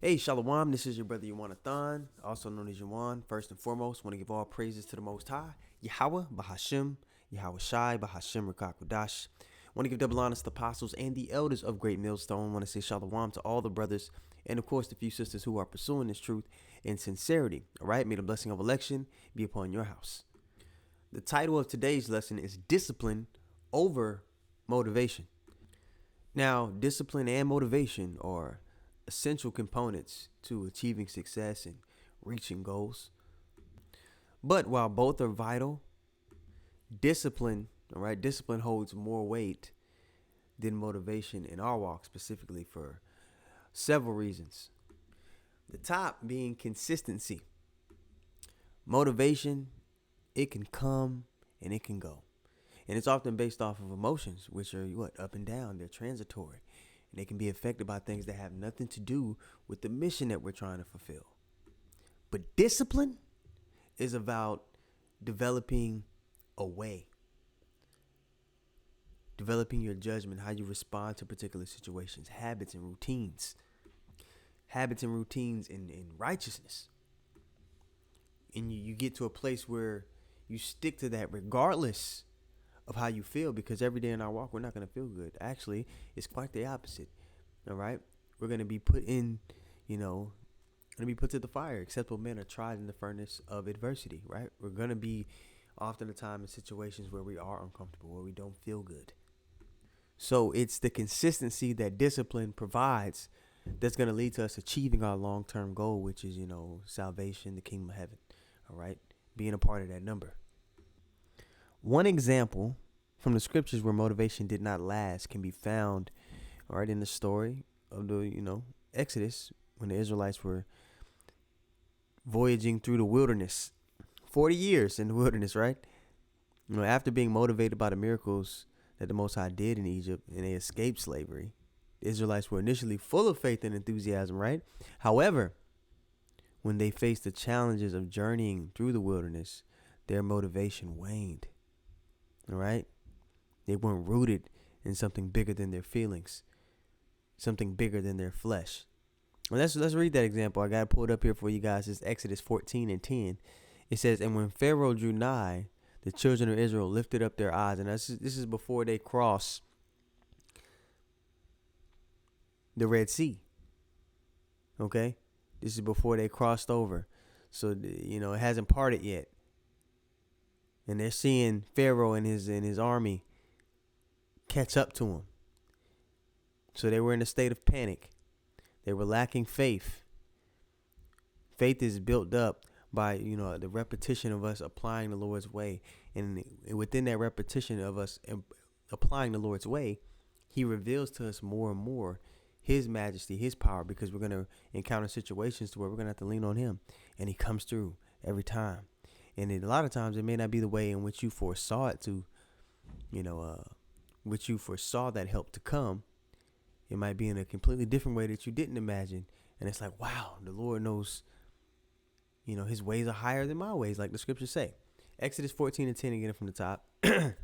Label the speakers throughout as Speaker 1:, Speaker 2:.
Speaker 1: Hey, Shalom, this is your brother Yawanathan, also known as Yawan. First and foremost, want to give all praises to the Most High, Yahweh, Bahashim, Yahweh Shai, Bahashim, Rakakwadash. Want to give double honors to the apostles and the elders of Great Millstone. Want to say Shalom to all the brothers and, of course, the few sisters who are pursuing this truth in sincerity. All right, may the blessing of election be upon your house. The title of today's lesson is Discipline over Motivation. Now, discipline and motivation are essential components to achieving success and reaching goals. But while both are vital, discipline holds more weight than motivation in our walk, specifically for several reasons. The top being consistency. Motivation, it can come and it can go. And it's often based off of emotions, which are up and down. They're transitory. And they can be affected by things that have nothing to do with the mission that we're trying to fulfill. But discipline is about developing a way. Developing your judgment, how you respond to particular situations, habits and routines. Habits and routines in righteousness. And you get to a place where you stick to that regardless of how you feel, because every day in our walk we're not going to feel good. Actually, it's quite the opposite. All right, we're going to be put in, going to be put to the fire. Acceptable men are tried in the furnace of adversity. Right, we're going to be often the time in situations where we are uncomfortable, where we don't feel good. So it's the consistency that discipline provides that's going to lead to us achieving our long-term goal, which is salvation, the kingdom of heaven. All right, being a part of that number. One example from the scriptures where motivation did not last can be found right in the story of the, Exodus, when the Israelites were voyaging through the wilderness. 40 years in the wilderness, right? After being motivated by the miracles that the Most High did in Egypt and they escaped slavery, the Israelites were initially full of faith and enthusiasm, right? However, when they faced the challenges of journeying through the wilderness, their motivation waned. All right, they weren't rooted in something bigger than their feelings, something bigger than their flesh. Well, let's read that example. I got it pulled up here for you guys. It's Exodus 14:10. It says, "And when Pharaoh drew nigh, the children of Israel lifted up their eyes." And this is before they cross the Red Sea. Okay, this is before they crossed over, so it hasn't parted yet. And they're seeing Pharaoh and his army catch up to him. So they were in a state of panic. They were lacking faith. Faith is built up by, the repetition of us applying the Lord's way. And within that repetition of us applying the Lord's way, he reveals to us more and more his majesty, his power, because we're going to encounter situations to where we're going to have to lean on him. And he comes through every time. And a lot of times it may not be the way in which you foresaw it to, which you foresaw that help to come. It might be in a completely different way that you didn't imagine. And it's like, wow, the Lord knows, his ways are higher than my ways, like the scriptures say. Exodus 14:10 again from the top. "And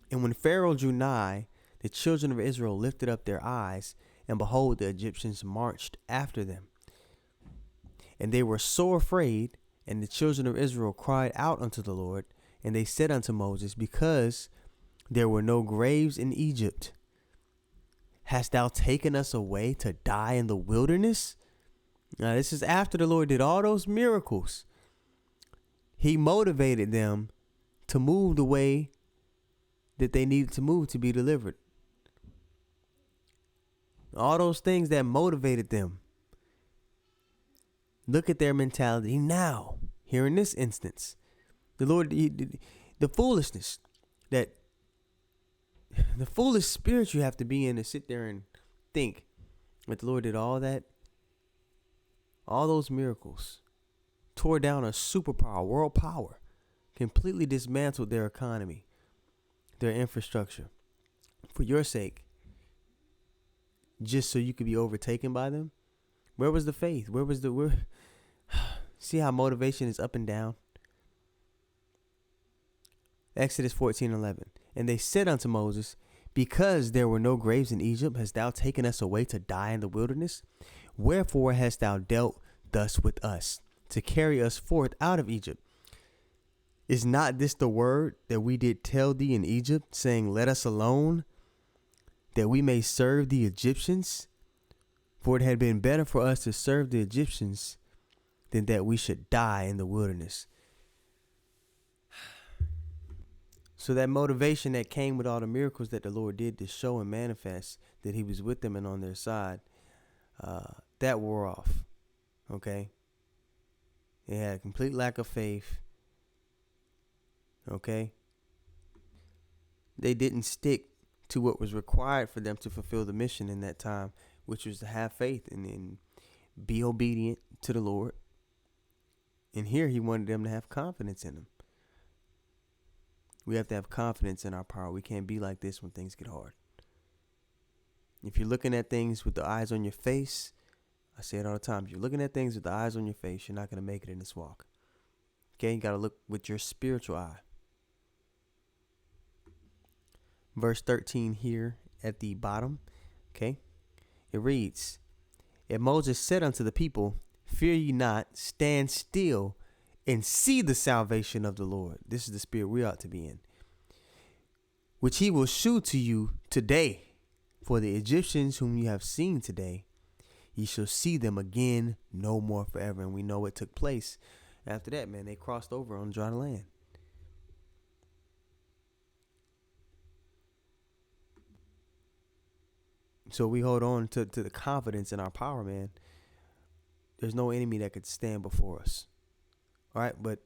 Speaker 1: when Pharaoh drew nigh, the children of Israel lifted up their eyes, and behold, the Egyptians marched after them. And they were sore afraid. And the children of Israel cried out unto the Lord, and they said unto Moses, because there were no graves in Egypt, hast thou taken us away to die in the wilderness?" Now, this is after the Lord did all those miracles. He motivated them to move the way that they needed to move to be delivered. All those things that motivated them. Look at their mentality now, here in this instance. The Lord, the foolishness, the foolish spirit you have to be in to sit there and think that the Lord did all that, all those miracles, tore down a superpower, world power, completely dismantled their economy, their infrastructure, for your sake, just so you could be overtaken by them. Where was the faith? See how motivation is up and down? Exodus 14:11. "And they said unto Moses, because there were no graves in Egypt, hast thou taken us away to die in the wilderness? Wherefore hast thou dealt thus with us, to carry us forth out of Egypt? Is not this the word that we did tell thee in Egypt, saying, Let us alone, that we may serve the Egyptians? For it had been better for us to serve the Egyptians than that we should die in the wilderness. So that motivation that came with all the miracles that the Lord did to show and manifest that he was with them and on their side, that wore off. Okay. They had a complete lack of faith. Okay. They didn't stick to what was required for them to fulfill the mission in that time, which was to have faith and be obedient to the Lord. And here he wanted them to have confidence in him. We have to have confidence in our power. We can't be like this when things get hard. If you're looking at things with the eyes on your face, I say it all the time, if you're looking at things with the eyes on your face, you're not going to make it in this walk. Okay, you got to look with your spiritual eye. Verse 13 here at the bottom, okay, it reads, And Moses said unto the people, Fear ye not, stand still, and see the salvation of the Lord. This is the spirit we ought to be in, which he will shew to you today. For the Egyptians whom you have seen today, ye shall see them again no more forever. And we know what took place after that, man. They crossed over on dry land. So we hold on to the confidence in our power, man. There's no enemy that could stand before us. All right, but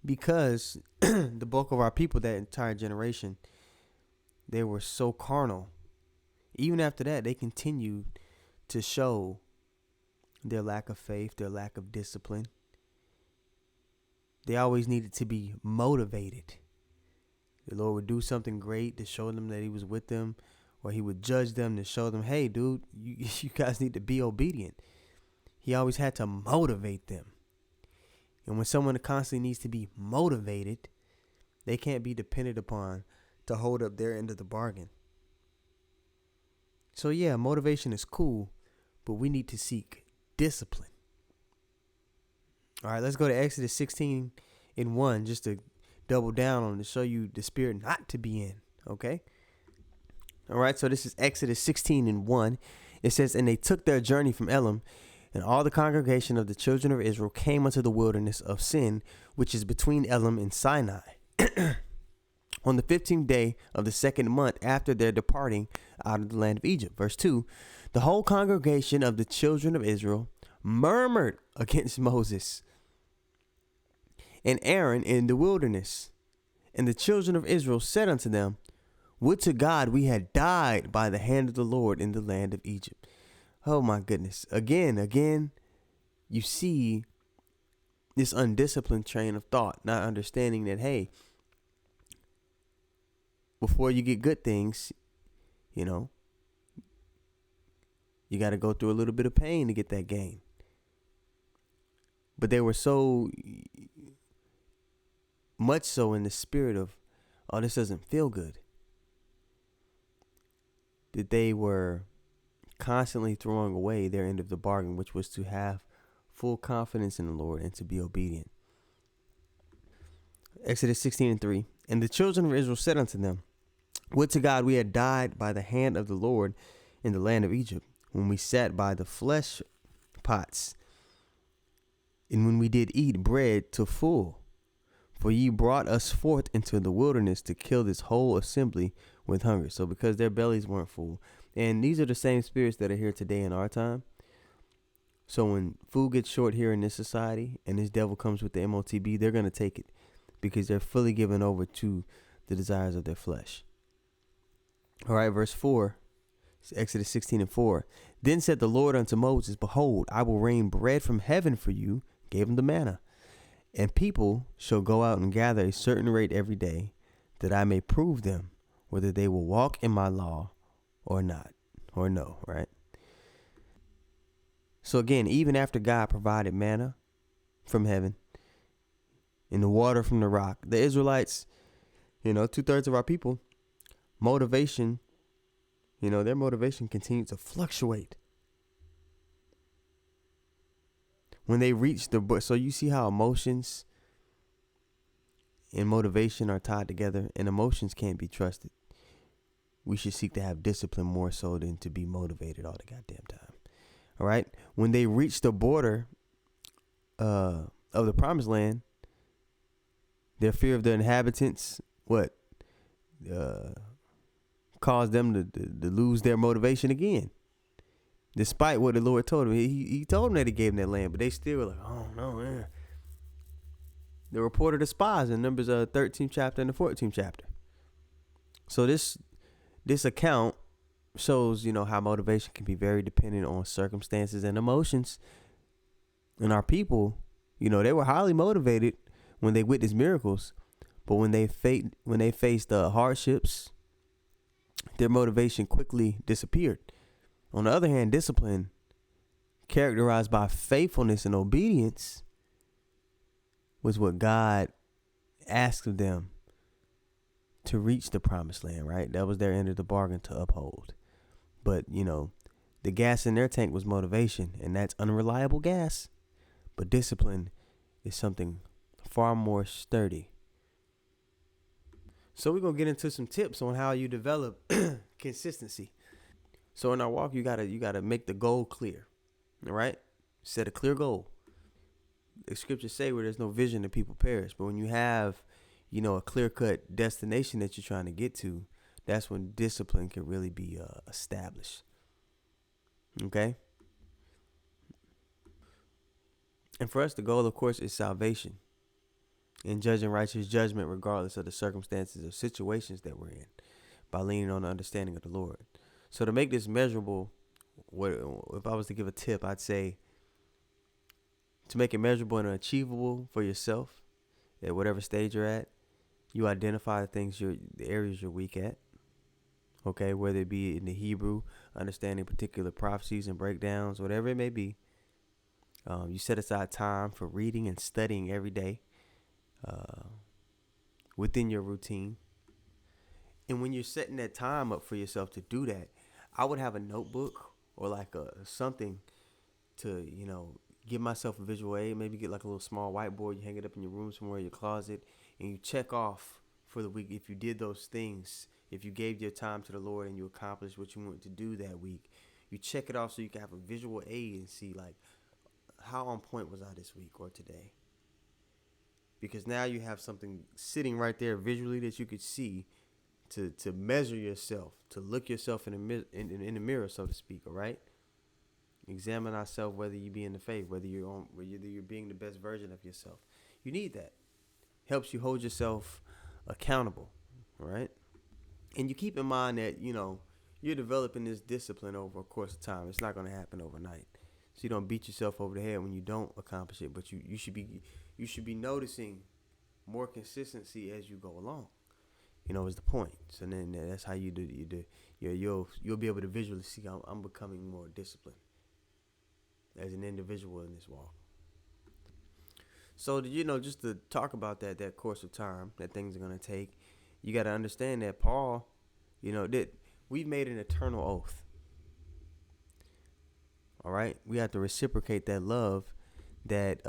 Speaker 1: because the bulk of our people, that entire generation, they were so carnal. Even after that, they continued to show their lack of faith, their lack of discipline. They always needed to be motivated. The Lord would do something great to show them that he was with them, or he would judge them to show them, hey, dude, you guys need to be obedient. He always had to motivate them. And when someone constantly needs to be motivated, they can't be depended upon to hold up their end of the bargain. So yeah, motivation is cool, but we need to seek discipline. All right, let's go to Exodus 16:1, just to double down on, to show you the spirit not to be in. Okay. All right, so this is Exodus 16:1. It says, And they took their journey from Elim, and all the congregation of the children of Israel came unto the wilderness of Sin, which is between Elim and Sinai, on the 15th day of the second month after their departing out of the land of Egypt. Verse 2, The whole congregation of the children of Israel murmured against Moses and Aaron in the wilderness. And the children of Israel said unto them, Would to God we had died by the hand of the Lord in the land of Egypt. Oh my goodness. Again, you see this undisciplined train of thought, not understanding that, hey, before you get good things, you got to go through a little bit of pain to get that gain. But they were so much so in the spirit of, oh, this doesn't feel good, that they were constantly throwing away their end of the bargain, which was to have full confidence in the Lord and to be obedient. Exodus 16:3, And the children of Israel said unto them, Would to God we had died by the hand of the Lord in the land of Egypt, when we sat by the flesh pots, and when we did eat bread to full. For ye brought us forth into the wilderness to kill this whole assembly with hunger. So because their bellies weren't full. And these are the same spirits that are here today in our time. So when food gets short here in this society and this devil comes with the MOTB, they're going to take it because they're fully given over to the desires of their flesh. All right, verse 4, Exodus 16:4. Then said the Lord unto Moses, Behold, I will rain bread from heaven for you, gave him the manna. And people shall go out and gather a certain rate every day, that I may prove them whether they will walk in my law or not, or no, right? So again, even after God provided manna from heaven and the water from the rock, the Israelites, 2/3 of our people, motivation, their motivation continued to fluctuate. When they reach so you see how emotions and motivation are tied together, and emotions can't be trusted. We should seek to have discipline more so than to be motivated all the goddamn time. All right. When they reach the border of the promised land, their fear of the inhabitants, caused them to lose their motivation again. Despite what the Lord told them. He told them that he gave them that land, but they still were like, oh no, man. The report of the spies in Numbers 13th chapter and the 14th chapter. So this account shows, how motivation can be very dependent on circumstances and emotions. And our people, they were highly motivated when they witnessed miracles, but when they faced hardships, their motivation quickly disappeared. On the other hand, discipline, characterized by faithfulness and obedience, was what God asked of them to reach the promised land, right? That was their end of the bargain to uphold. But, the gas in their tank was motivation, and that's unreliable gas. But discipline is something far more sturdy. So we're going to get into some tips on how you develop consistency. So in our walk, you gotta make the goal clear, all right? Set a clear goal. The scriptures say where there's no vision, the people perish. But when you have, a clear-cut destination that you're trying to get to, that's when discipline can really be established. Okay? And for us, the goal, of course, is salvation and judging righteous judgment regardless of the circumstances or situations that we're in by leaning on the understanding of the Lord. So to make this measurable, if I was to give a tip, I'd say to make it measurable and achievable for yourself at whatever stage you're at, you identify the areas you're weak at. Okay, whether it be in the Hebrew, understanding particular prophecies and breakdowns, whatever it may be. You set aside time for reading and studying every day within your routine. And when you're setting that time up for yourself to do that, I would have a notebook or like something to, give myself a visual aid. Maybe get like a little small whiteboard. You hang it up in your room somewhere, your closet, and you check off for the week if you did those things. If you gave your time to the Lord and you accomplished what you wanted to do that week, you check it off so you can have a visual aid and see like how on point was I this week or today. Because now you have something sitting right there visually that you could see to measure yourself, to look yourself in the mirror, so to speak. All right. Examine ourselves, whether you be in the faith, whether you're being the best version of yourself. You need that. Helps you hold yourself accountable. All right. And you keep in mind that, you're developing this discipline over a course of time. It's not going to happen overnight. So you don't beat yourself over the head when you don't accomplish it. But you should be noticing more consistency as you go along. Is the point. So then that's how you'll be able to visually see I'm becoming more disciplined as an individual in this walk. So just to talk about that course of time that things are going to take, you got to understand that Paul, that we've made an eternal oath. All right, we have to reciprocate that love that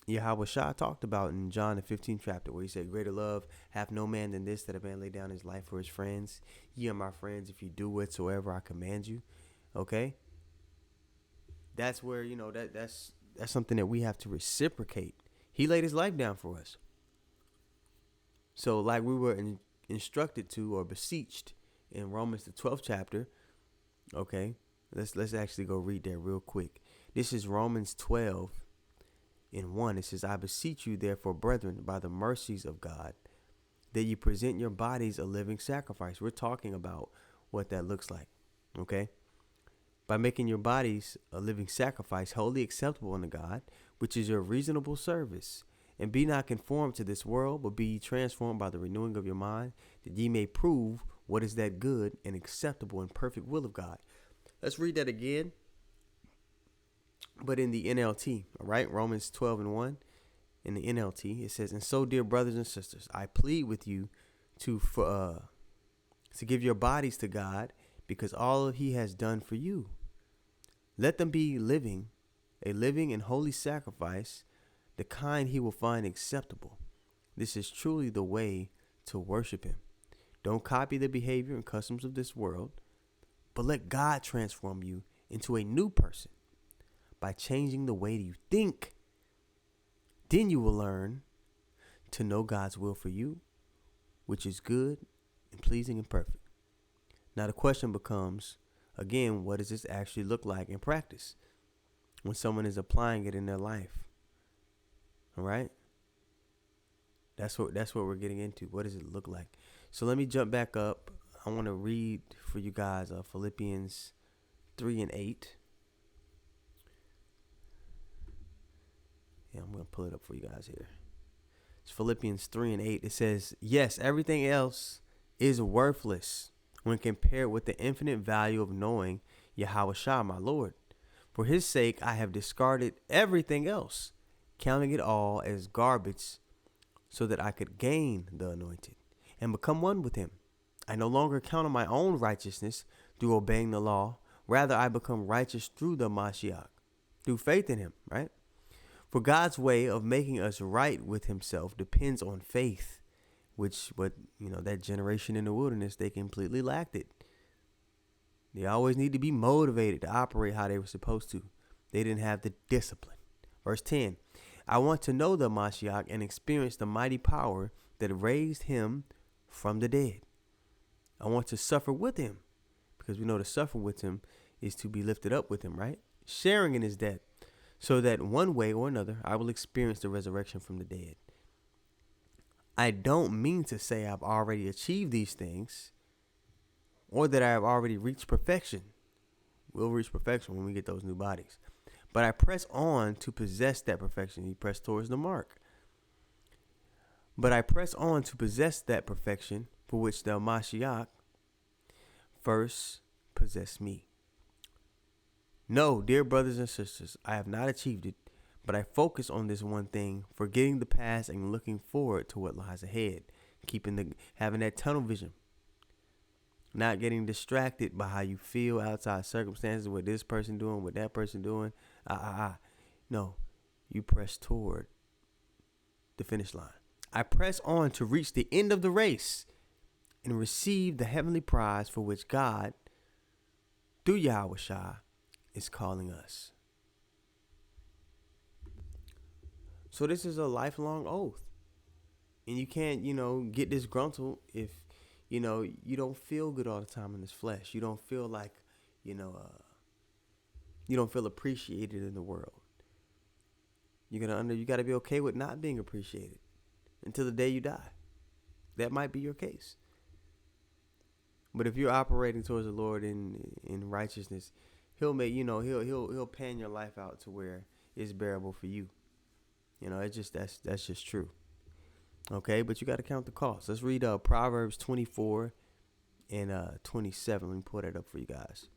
Speaker 1: Yahweh Shah talked about in John the 15th chapter, where he said, "Greater love hath no man than this, that a man lay down his life for his friends. Ye are my friends if you do whatsoever I command you." Okay, that's where that's something that we have to reciprocate. He laid his life down for us. So like we were instructed to or beseeched in Romans the 12th chapter. Okay, let's actually go read that real quick. This is Romans 12:1. It says, "I beseech you therefore, brethren, by the mercies of God, that you present your bodies a living sacrifice." We're talking about what that looks like. Okay, by making your bodies a living sacrifice, wholly acceptable unto God, which is your reasonable service. And be not conformed to this world, but be ye transformed by the renewing of your mind, that ye may prove what is that good and acceptable and perfect will of God. Let's read that again, but in the NLT, all right? Romans 12:1 in the NLT, it says, "And so, dear brothers and sisters, I plead with you to give your bodies to God, because all he has done for you. Let them be a living and holy sacrifice, the kind he will find acceptable. This is truly the way to worship him. Don't copy the behavior and customs of this world, but let God transform you into a new person by changing the way you think. Then you will learn to know God's will for you, which is good and pleasing and perfect. Now the question becomes, again, what does this actually look like in practice when someone is applying it in their life? All right? That's what we're getting into. What does it look like? So let me jump back up. I want to read for you guys Philippians 3 and 8. Yeah, I'm going to pull it up for you guys here. It's Philippians 3 and 8. It says, yes, everything else is worthless when compared with the infinite value of knowing Yahushua, my Lord. For his sake, I have discarded everything else, counting it all as garbage, so that I could gain the anointed and become one with him. I no longer count on my own righteousness through obeying the law. Rather, I become righteous through the Mashiach, through faith in him, right? For God's way of making us right with himself depends on faith, that generation in the wilderness, they completely lacked it. They always need to be motivated to operate how they were supposed to. They didn't have the discipline. Verse 10, I want to know the Mashiach and experience the mighty power that raised him from the dead. I want to suffer with him, because we know to suffer with him is to be lifted up with him, right? Sharing in his death, so that one way or another I will experience the resurrection from the dead. I don't mean to say I've already achieved these things or that I have already reached perfection. We'll reach perfection when we get those new bodies. But I press on to possess that perfection. He pressed towards the mark. But I press on to possess that perfection for which the Mashiach first possessed me. No, dear brothers and sisters, I have not achieved it, but I focus on this one thing, forgetting the past and looking forward to what lies ahead, having that tunnel vision, not getting distracted by how you feel outside circumstances, what this person doing, what that person doing. No, you press toward the finish line. I press on to reach the end of the race and receive the heavenly prize for which God, through Yahushua, is calling us. So this is a lifelong oath. And you can't, get disgruntled if, you don't feel good all the time in this flesh. You don't feel like, you don't feel appreciated in the world. You got to be okay with not being appreciated until the day you die. That might be your case. But if you're operating towards the Lord in righteousness, he'll make, he'll pan your life out to where it's bearable for you. That's just true. Okay, but you got to count the cost. Let's read Proverbs 24 and 27. Let me pull that up for you guys.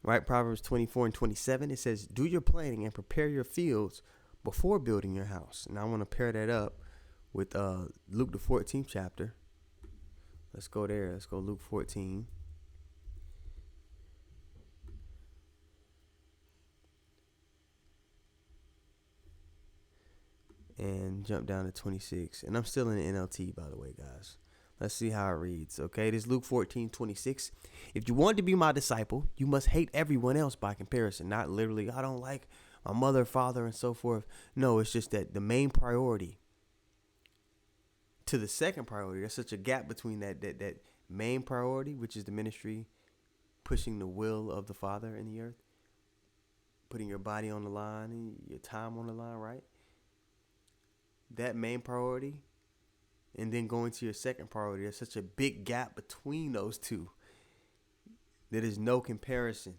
Speaker 1: Right, Proverbs 24 and 27. It says, do your planning and prepare your fields before building your house. And I want to pair that up with Luke the 14th chapter. Let's go there. Let's go Luke 14. And jump down to 26. And I'm still in the NLT, by the way, guys. Let's see how it reads. Okay, this is Luke 14:26. If you want to be my disciple, you must hate everyone else by comparison. Not literally, I don't like my mother, father, and so forth. No, it's just that the main priority to the second priority, there's such a gap between that main priority, which is the ministry, pushing the will of the Father in the earth, putting your body on the line and your time on the line, right? That main priority, and then going to your second priority, there's such a big gap between those two. There is no comparison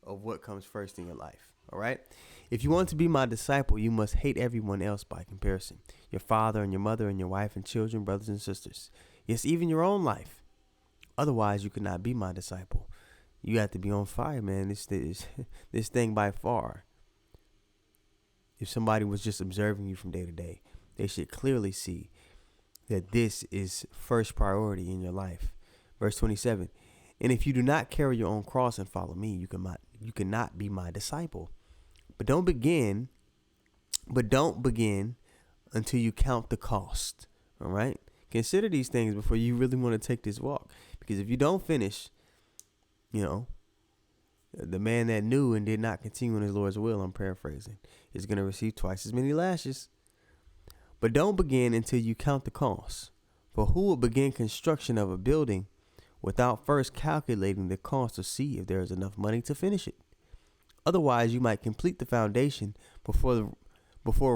Speaker 1: of what comes first in your life. All right. If you want to be my disciple, you must hate everyone else by comparison. Your father and your mother and your wife and children, brothers and sisters. Yes, even your own life. Otherwise, you could not be my disciple. You have to be on fire, man. This thing by far. If somebody was just observing you from day to day, they should clearly see that this is first priority in your life. Verse 27. And if you do not carry your own cross and follow me, you you cannot be my disciple. But don't begin until you count the cost. All right? Consider these things before you really want to take this walk. Because if you don't finish, the man that knew and did not continue in his Lord's will, I'm paraphrasing, is going to receive twice as many lashes. But don't begin until you count the cost. For who will begin construction of a building without first calculating the cost to see if there is enough money to finish it? Otherwise, you might complete the foundation before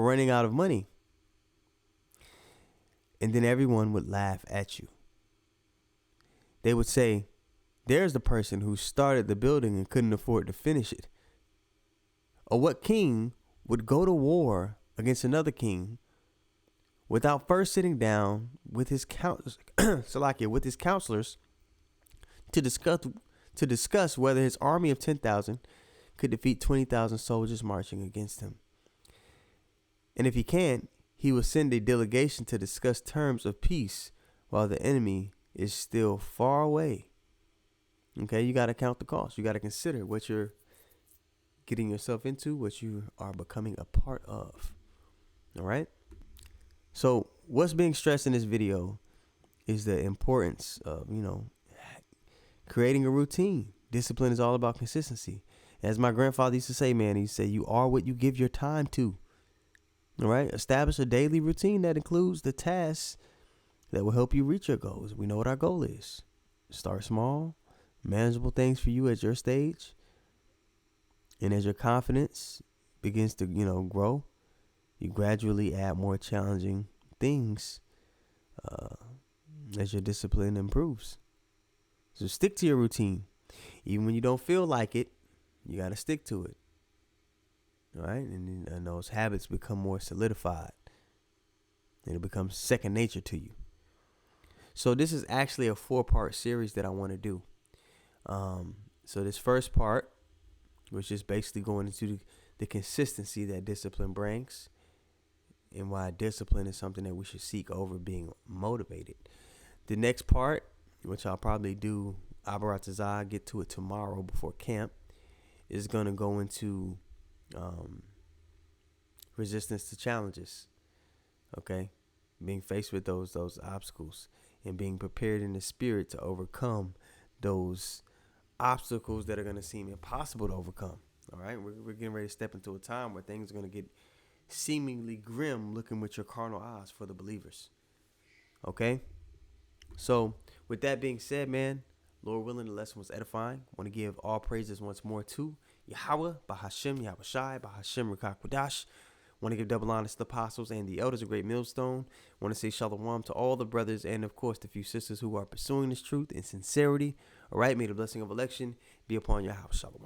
Speaker 1: running out of money. And then everyone would laugh at you. They would say, there's the person who started the building and couldn't afford to finish it. Or what king would go to war against another king without first sitting down with his counselors to discuss whether his army of 10,000 could defeat 20,000 soldiers marching against him? And if he can't, he will send a delegation to discuss terms of peace while the enemy is still far away. Okay, you got to count the cost. You got to consider what you're getting yourself into, what you are becoming a part of. All right. So what's being stressed in this video is the importance of, creating a routine. Discipline is all about consistency. As my grandfather used to say, man, he said, you are what you give your time to. All right. Establish a daily routine that includes the tasks that will help you reach your goals. We know what our goal is. Start small, manageable things for you at your stage. And as your confidence begins to, grow, you gradually add more challenging things as your discipline improves. So stick to your routine. Even when you don't feel like it, you got to stick to it. All right? And those habits become more solidified. And it becomes second nature to you. So this is actually a 4-part series that I want to do. So this first part, which is basically going into the consistency that discipline brings, and why discipline is something that we should seek over being motivated. The next part, which I'll probably do, get to it tomorrow before camp, is going to go into resistance to challenges. Okay, being faced with those obstacles and being prepared in the spirit to overcome those obstacles that are going to seem impossible to overcome. All right, we're getting ready to step into a time where things are going to get seemingly grim looking with your carnal eyes for the believers. Okay, so with that being said, man, Lord willing, the lesson was edifying. I want to give all praises once more to Yahweh, Bahashem, Yahushai, Bahashem, Rikakwadash. Want to give double honors to the apostles and the elders of Great Millstone. Want to say shalom to all the brothers and, of course, the few sisters who are pursuing this truth in sincerity. All right, may the blessing of election be upon your house. Shalom.